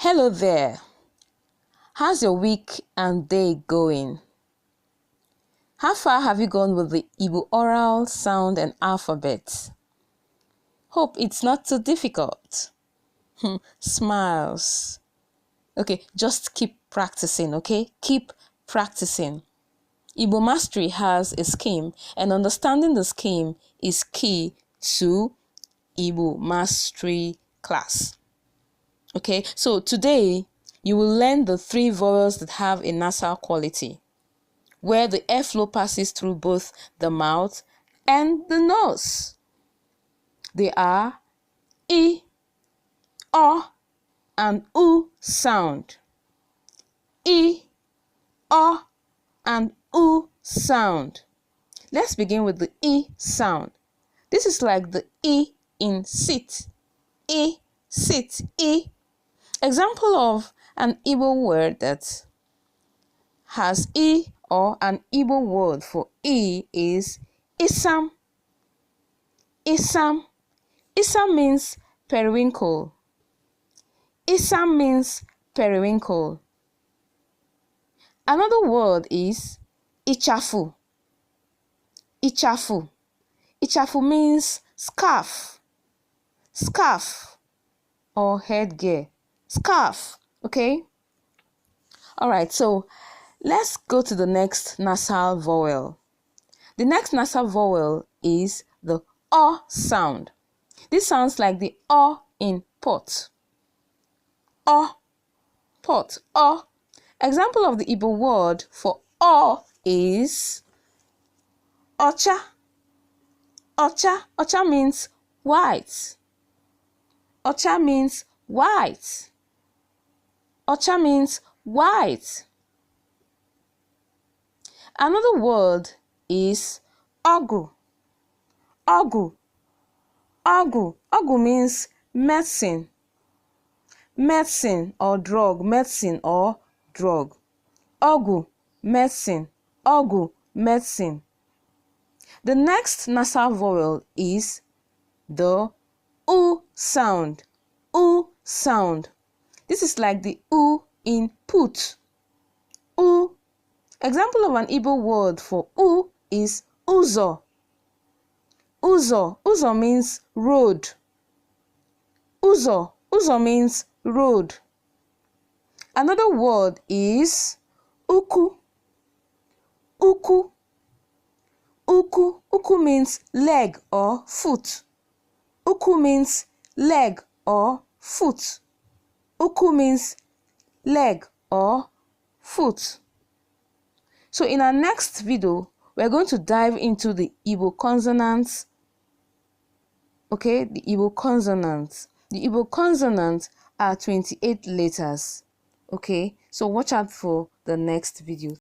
Hello there. How's your week and day going? How far have you gone with the Igbo oral sound and alphabet? Hope it's not too difficult. Smiles. Okay, just keep practicing, okay? Keep practicing. Igbo mastery has a scheme, and understanding the scheme is key to Igbo mastery class. Okay, so today you will learn the 3 vowels that have a nasal quality, where the airflow passes through both the mouth and the nose. They are I, O, and U sound. I, O, and U sound. Let's begin with the I sound. This is like the I in sit. I, sit, I. Example of an Igbo word that has I or an Igbo word for I is Isam. Isam. Isam means periwinkle. Isam means periwinkle. Another word is Ichafu. Ichafu. Ichafu means scarf. Scarf or headgear. Scarf. Okay? Alright, so let's go to the next nasal vowel. The next nasal vowel is the O sound. This sounds like the O in pot. O, pot, O. Example of the Igbo word for O is Ocha. Ocha. Ocha means white. Ocha means white. Ocha means white. Another word is Ogu. Ogu. Ogu. Ogu means medicine. Medicine or drug. Medicine or drug. Ogu, medicine. Ogu, medicine. The next nasal vowel is the U sound. U sound. This is like the U in put. U. Example of an Igbo word for U is Uzo. Uzo. Uzo means road. Uzo. Uzo means road. Another word is Uku. Uku. Uku. Uku means leg or foot. Uku means leg or foot. Uku means leg or foot. So in our next video, we're going to dive into the Igbo consonants. Okay, the Igbo consonants. The Igbo consonants are 28 letters. Okay, so watch out for the next video.